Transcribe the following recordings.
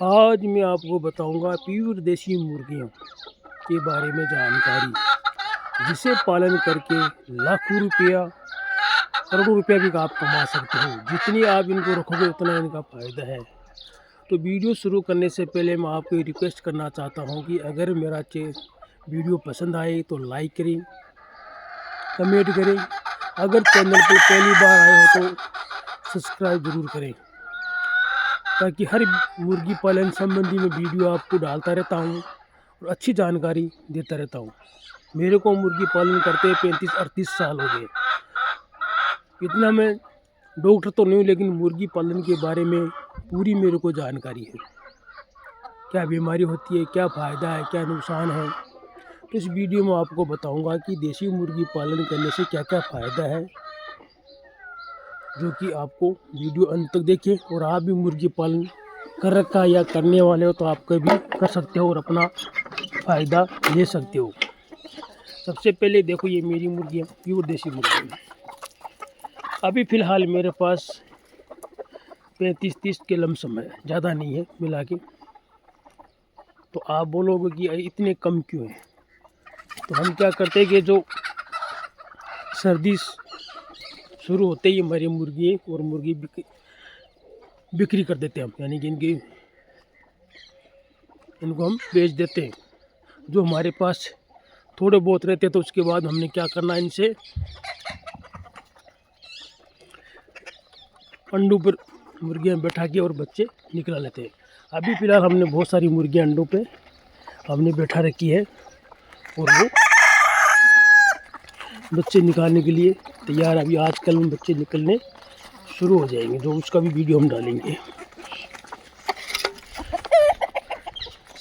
आज मैं आपको बताऊंगा प्योर देसी मुर्गियों के बारे में जानकारी, जिसे पालन करके लाखों रुपया करोड़ों रुपया भी आप कमा सकते हो। जितनी आप इनको रखोगे उतना इनका फ़ायदा है। तो वीडियो शुरू करने से पहले मैं आपको रिक्वेस्ट करना चाहता हूं कि अगर मेरा वीडियो पसंद आए तो लाइक करें, कमेंट करें। अगर चैनल पर पहली बार आए हो तो सब्सक्राइब ज़रूर करें, ताकि हर मुर्गी पालन संबंधी में वीडियो आपको डालता रहता हूँ और अच्छी जानकारी देता रहता हूँ। मेरे को मुर्गी पालन करते 35-38 साल हो गए। इतना मैं डॉक्टर तो नहीं हूँ, लेकिन मुर्गी पालन के बारे में पूरी मेरे को जानकारी है। क्या बीमारी होती है, क्या फ़ायदा है, क्या नुकसान है। तो इस वीडियो में आपको बताऊंगा कि देसी मुर्गी पालन करने से क्या क्या फ़ायदा है, जो कि आपको वीडियो अंत तक देखें। और आप भी मुर्गी पालन कर रखा या करने वाले हो तो आप कभी कर सकते हो और अपना फ़ायदा ले सकते हो। सबसे पहले देखो, ये मेरी मुर्गियाँ प्योर देसी मुर्गियाँ। अभी फ़िलहाल मेरे पास 35-30 के लमसम है, ज़्यादा नहीं है मिला के। तो आप बोलोगे कि इतने कम क्यों हैं। तो हम क्या करते हैं कि जो सर्दी शुरू होते ही हमारी मुर्गी और मुर्गी बिक्री कर देते हैं हम, यानी कि इनको हम बेच देते हैं। जो हमारे पास थोड़े बहुत रहते तो उसके बाद हमने क्या करना, इनसे अंडों पर मुर्गियां बैठा के और बच्चे निकला लेते हैं। अभी फ़िलहाल हमने बहुत सारी मुर्गियां अंडों पे हमने बैठा रखी है और वो बच्चे निकालने के लिए तैयार। अभी आजकल में बच्चे निकलने शुरू हो जाएंगे, जो उसका भी वीडियो हम डालेंगे।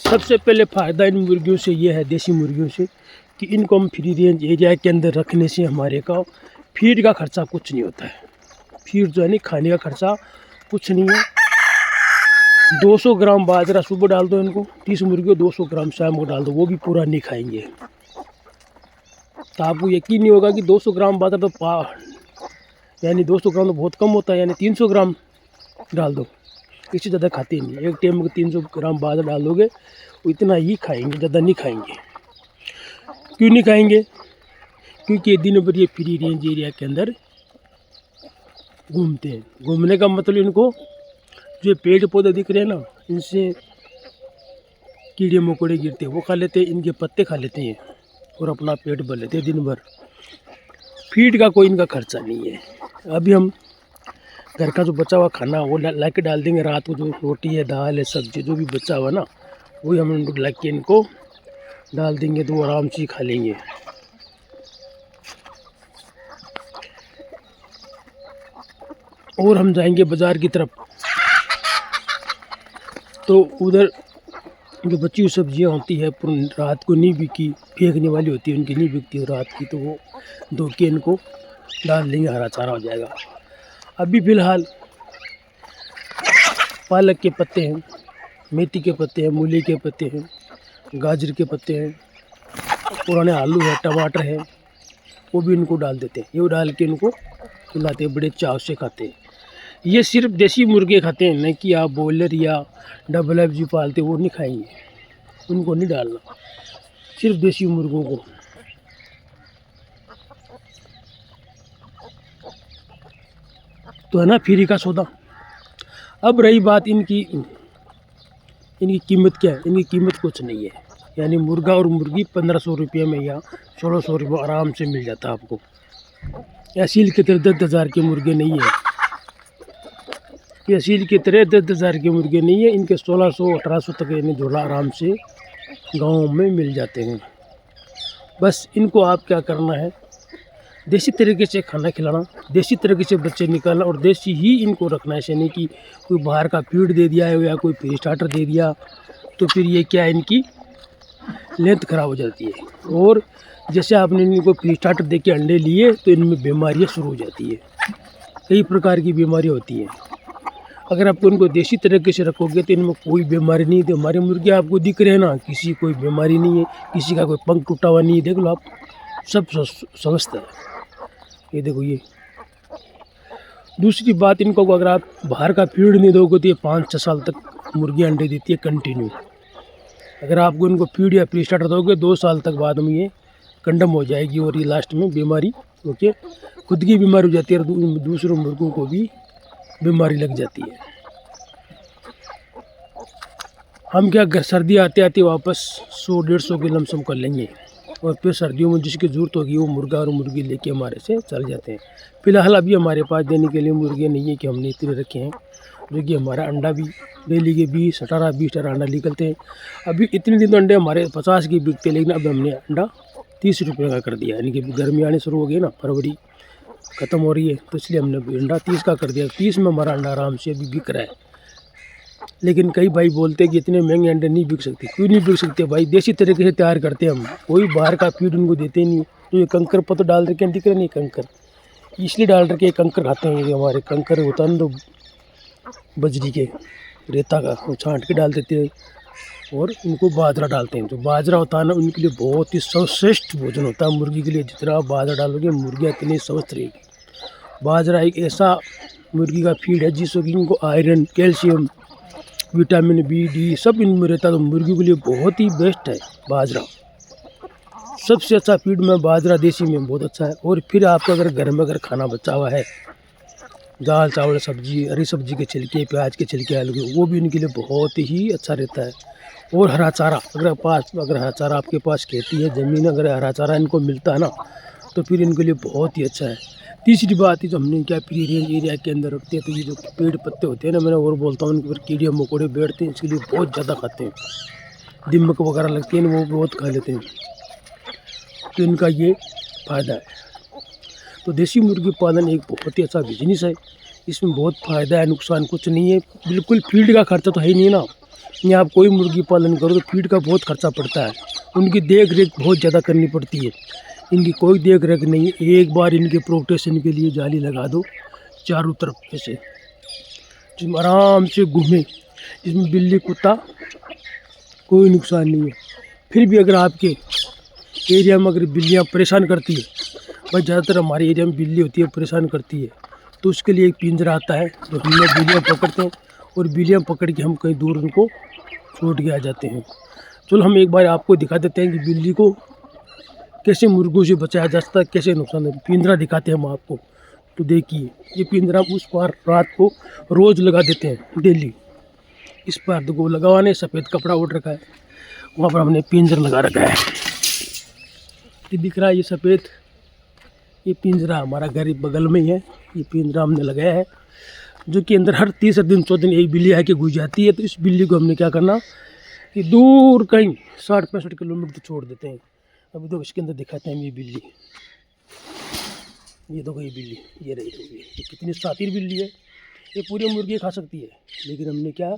सबसे पहले फ़ायदा इन मुर्गियों से ये है, देसी मुर्गियों से, कि इनको हम फ्री रेंज एरिया के अंदर रखने से हमारे का फीड का खर्चा कुछ नहीं होता है। फीड जो है नहीं, खाने का खर्चा कुछ नहीं है। 200 ग्राम बाजरा सुबह डाल दो इनको, 30 मुर्गियों 200 ग्राम शाम को डाल दो, वो भी पूरा नहीं खाएंगे। तो आपको यकीन नहीं होगा कि 200 ग्राम बाजरा तो यानी 200 ग्राम तो बहुत कम होता है, यानी 300 ग्राम डाल दो, इससे ज़्यादा खाते नहीं। एक टाइम में 300 ग्राम बाजरा डाल दोगे, वो इतना ही खाएंगे, ज़्यादा नहीं खाएंगे। क्यों नहीं खाएंगे? क्योंकि दिन भर ये फ्री रेंज एरिया के अंदर घूमते हैं। घूमने का मतलब इनको जो पेड़ पौधे दिख रहे हैं ना, इनसे कीड़े मकोड़े गिरते हैं, वो खा लेते हैं, इनके पत्ते खा लेते हैं और अपना पेट भर लेते हैं दिन भर। फीड का कोई इनका खर्चा नहीं है। अभी हम घर का जो बचा हुआ खाना वो ला के डाल देंगे। रात को जो रोटी है, दाल है, सब्जी जो भी बचा हुआ ना, वही हम ला के इनको डाल देंगे, तो आराम से खा लेंगे। और हम जाएंगे बाज़ार की तरफ, तो उधर जो बची हुई सब्जियाँ होती है रात को नहीं बिकी, फेंकने वाली होती है, उनकी नहीं बिकती रात की, तो वो धो के इनको डाल देंगे, हरा चारा हो जाएगा। अभी फ़िलहाल पालक के पत्ते हैं, मेथी के पत्ते हैं, मूली के पत्ते हैं, गाजर के पत्ते हैं, पुराने आलू है, टमाटर है, वो भी इनको डाल देते हैं। ये डाल के इनको खिलाते हैं, बड़े चाव से खाते हैं। ये सिर्फ देसी मुर्गे खाते हैं, नहीं कि आप बॉयलर या डबल एफ जी पालते वो नहीं खाएंगे, उनको नहीं डालना, सिर्फ देसी मुर्गों को। तो है ना फ्री का सौदा। अब रही बात इनकी कीमत क्या है। इनकी कीमत कुछ नहीं है, यानी मुर्गा और मुर्गी 1500 रुपये में या 1600 रुपये आराम से मिल जाता है आपको। असील की तरह 10,000 के मुर्गे नहीं है, ये असील की तरह 10,000 के मुर्गे नहीं है। इनके 1600-1800 तक इन्हें झोला आराम से गाँव में मिल जाते हैं। बस इनको आप क्या करना है, देसी तरीके से खाना खिलाना, देसी तरीके से बच्चे निकालना और देसी ही इनको रखना है। ऐसे नहीं कि कोई बाहर का फीड दे दिया है या कोई प्री स्टार्टर दे दिया, तो फिर ये क्या, इनकी लेंथ ख़राब हो जाती है। और जैसे आपने इनको प्री स्टार्टर दे के अंडे लिए तो इनमें बीमारियाँ शुरू हो जाती है, कई प्रकार की बीमारियाँ होती हैं। अगर आप इनको देसी तरीके से रखोगे तो इनमें कोई बीमारी नहीं। तो हमारी मुर्गी आपको दिख रहे हैं ना, किसी कोई बीमारी नहीं है, किसी का कोई पंख टूटा हुआ नहीं है, देख लो आप, सब स्वस्थ है। ये देखो ये। दूसरी बात, इनको अगर आप बाहर का फीड नहीं दोगे तो ये 5-6 साल तक मुर्गी अंडे देती है कंटिन्यू। अगर आपको इनको फीड या प्री स्टार्टर दोगे 2 साल तक बाद में ये कंडम हो जाएगी और ये लास्ट में बीमारी ओके खुद की बीमारी हो जाती है और दूसरों मुर्गों को भी बीमारी लग जाती है। हम क्या सर्दी आते आते वापस 100-150 की लमसम कर लेंगे और फिर सर्दियों में जिसकी ज़रूरत होगी वो मुर्गा और मुर्गी लेके हमारे से चल जाते हैं। फिलहाल अभी हमारे पास देने के लिए मुर्गे नहीं है कि हमने इतने रखे हैं, जो कि हमारा अंडा भी डेली के 20-18 अंडा निकलते हैं। अभी इतने दिन तो अंडे हमारे 50 की बिकते, लेकिन अब हमने अंडा 30 रुपये का कर दिया, यानी कि गर्मी आने शुरू हो गई ना, फरवरी ख़त्म हो रही है, तो इसलिए हमने अंडा 30 का कर दिया। 30 में हमारा अंडा आराम से अभी बिक रहा है। लेकिन कई भाई बोलते हैं कि इतने महंगे अंडे नहीं बिक सकते। क्यों नहीं बिक सकते भाई? देसी तरीके से तैयार करते हैं हम, कोई बाहर का फीड उनको देते नहीं। तो ये कंकर पत्तो डाल रखे हैं, दिख रहे नहीं कंकर, इसलिए डाल रखे कंकर खाते हैं। ये हमारे कंकर होता है ना, तो बजरी के रेता का, वो छांट के डाल देते हैं और इनको बाजरा डालते हैं। जो बाजरा होता है ना, उनके लिए बहुत ही सर्वश्रेष्ठ भोजन होता है मुर्गी के लिए। जितना आप बाजरा डालोगे मुर्गियाँ इतनी स्वस्थ रहेगी। बाजरा एक ऐसा मुर्गी का फीड है जिससे कि इनको iron, calcium, vitamin B, D सब इनमें रहता है। तो मुर्गी के लिए बहुत ही बेस्ट है बाजरा, सबसे अच्छा फीड में बाजरा देसी में बहुत अच्छा है। और फिर आपका अगर घर में अगर खाना बचा हुआ है, दाल चावल सब्जी, हरी सब्जी के छिलके, प्याज के छिलके, आलू के, वो भी इनके लिए बहुत ही अच्छा रहता है। और हरा चारा अगर हरा चारा आपके पास खेती है, ज़मीन अगर हरा चारा इनको मिलता है ना, तो फिर इनके लिए बहुत ही अच्छा है। तीसरी बात है, जो हमने क्या फ्री रेंज एरिया के अंदर रखते हैं, तो ये जो पेड़ पत्ते होते हैं ना, मैंने और बोलता हूँ, उनके ऊपर कीड़े मकोड़े बैठते हैं, इसके लिए बहुत ज़्यादा खाते हैं। दीमक वगैरह लगते हैं, वो बहुत खा लेते हैं, तो इनका ये फ़ायदा है। तो देसी मुर्गी पालन एक बहुत ही अच्छा बिजनेस है, इसमें बहुत फ़ायदा है, नुकसान कुछ नहीं है। बिल्कुल फीड का खर्चा तो है ही नहीं ना। यहाँ आप कोई मुर्गी पालन करो तो फीड का बहुत खर्चा पड़ता है, उनकी देख रेख बहुत ज़्यादा करनी पड़ती है। इनकी कोई देख रेख नहीं है। एक बार इनके प्रोटेक्शन के लिए जाली लगा दो चारों तरफ ऐसे, जिसमें आराम से घूमे, जिसमें बिल्ली कुत्ता कोई नुकसान नहीं है। फिर भी अगर आपके एरिया में अगर बिल्लियाँ परेशान करती है, भाई ज़्यादातर हमारे एरिया में बिल्ली होती है परेशान करती है, तो उसके लिए एक पिंजरा आता है, जो हम लोग बिल्लियाँ पकड़ते हैं और बिल्लियाँ पकड़ के हम कहीं दूर उनको छोड़ के आ जाते हैं। चलो हम एक बार आपको दिखा देते हैं कि बिल्ली को कैसे मुर्गों से बचाया जा सकता है, कैसे नुकसान है। पिंजरा दिखाते हैं हम आपको। तो देखिए, ये पिंजरा उस पार रात को रोज़ लगा देते हैं डेली। इस पार देखो लगाने सफ़ेद कपड़ा उड़ रखा है, वहाँ पर हमने पिंजरा लगा रखा है। ये दिख रहा है, ये सफ़ेद, ये पिंजरा हमारा घर बगल में ही है। ये पिंजरा हमने लगाया है, जो कि अंदर हर तीसरे दिन 4 दिन एक बिल्ली आके घुस जाती है। तो इस बिल्ली को हमने क्या करना कि दूर कहीं 60-65 किलोमीटर छोड़ देते हैं। अभी तो इसके अंदर दिखाते हैं ये बिल्ली, ये देखो ये बिल्ली, ये रही तो ये कितनी शातिर बिल्ली है। ये पूरी मुर्गी खा सकती है, लेकिन हमने क्या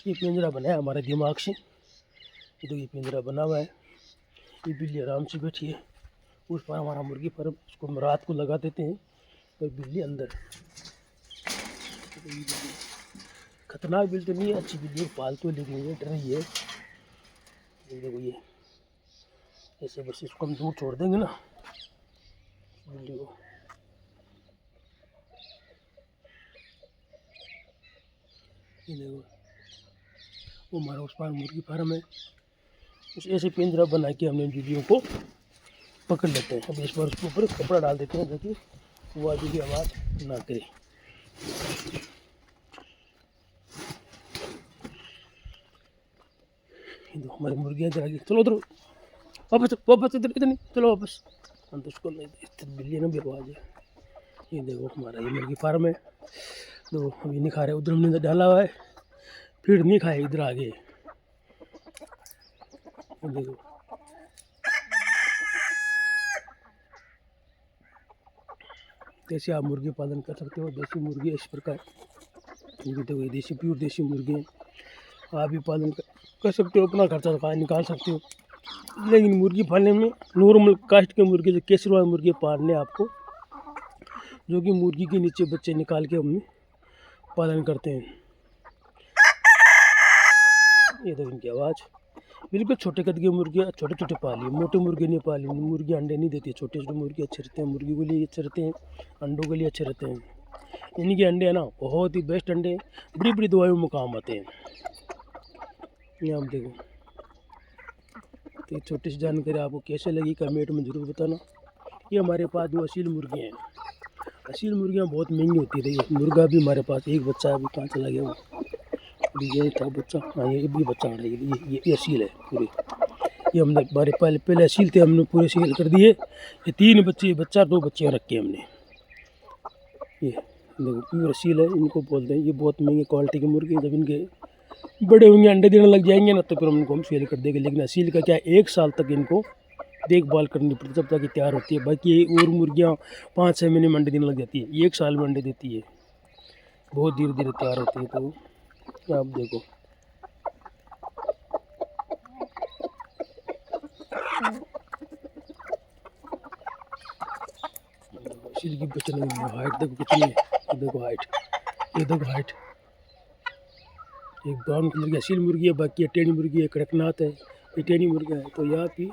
ये पिंजरा बनाया हमारे दिमाग से। ये तो ये पिंजरा बना हुआ है, ये बिल्ली आराम से बैठी है। उस पर हमारा मुर्गी फार्म, उसको हम रात को लगा देते हैं और बिल्ली अंदर। खतरनाक बिल्ली तो नहीं है, अच्छी बिल्ली है, पालतू, लेकिन ये डर रही है। देखो ये ऐसे बस इसको हम दूर छोड़ देंगे ना बिल्ली को। ये देखो वो हमारा उस पार मुर्गी फार्म है, उस ऐसे पिंजरा बना के हमने बिल्लियों को पकड़ लेते हैं। अब इस बार उसके ऊपर कपड़ा डाल देते हैं ताकि वो आगे की आवाज़ ना करे। हमारी मुर्गियाँ जरा गई, चलो उधर वापस इधर नहीं, चलो वापस। हम तो उसको नहीं, बिल्ली ना भी आवाज़ है। ये देखो हमारा ये मुर्गी फार्म है, तो अभी नहीं खा रहे, उधर हमने डाला हुआ है, फिर नहीं खाए इधर आगे। देखो कैसे आप मुर्गी पालन कर सकते हो। देसी मुर्गी इस प्रकार, ये देखो ये देसी प्योर देसी मुर्गी है, आप भी पालन कर सकते हो, अपना खर्चा निकाल सकते हो। लेकिन मुर्गी पालने में नॉर्मल कास्ट के मुर्गे, जो केसरवा मुर्गे पालने आपको, जो कि मुर्गी के नीचे बच्चे निकाल के हम पालन करते हैं। ये देखो इनकी आवाज़, बिल्कुल छोटे कद की मुर्गियाँ छोटे छोटे पाली, मोटे मुर्गे नहीं पाली। मुर्गी अंडे नहीं देती, छोटे छोटे मुर्गे अच्छे रहते हैं, मुर्गी के लिए अच्छे रहते हैं, अंडों के लिए अच्छे रहते हैं। इनके अंडे है ना बहुत ही बेस्ट अंडे, बड़ी बड़ी दवाइयों में काम आते हैं। यहाँ आप देखो। तो छोटी सी जानकारी आपको कैसे लगी कमेंट में ज़रूर बताना। ये हमारे पास जो असील मुर्गियाँ हैं, असील मुर्गियाँ बहुत महंगी होती रही है। मुर्गा भी हमारे पास एक बच्चा अभी कहाँ चला गया वो, ये था बच्चा। हाँ ये भी बच्चा आ रहा है, ये असील है पूरे। ये हमने हमारे पहले असील थे, हमने पूरे सील कर दिए। ये 3 बच्चे, बच्चा 2 बच्चियाँ रखे हमने। ये देखो प्योर असील है, इनको बोलते हैं। ये बहुत महंगी क्वालिटी के मुर्गे। जब इनके बड़े होंगे, अंडे देने लग जाएंगे ना, तो फिर हम इनको सेल कर देंगे। लेकिन असील का क्या, 1 साल तक इनको देखभाल करनी पड़ती है जब तक ये तैयार होती है। बाकी और मुर्गियाँ 5-6 महीने में अंडे देने लग जाती है, 1 साल में अंडे देती है। बहुत धीरे धीरे तैयार होती है। तो आप देखो असील की बचने में हाइट देखो कितनी है। ये देखो हाइट, ये देखो हाइट। एक ब्राउन कलर की असील मुर्गी है, बाकी ये टेढ़ी मुर्गी है, कड़कनाथ है, ये टेढ़ी मुर्गा है। तो यहाँ की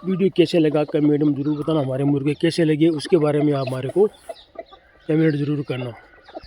वीडियो कैसे लगा कमेंट में ज़रूर बताना। हमारे मुर्गे कैसे लगे उसके बारे में आप हमारे को कमेंट ज़रूर करना।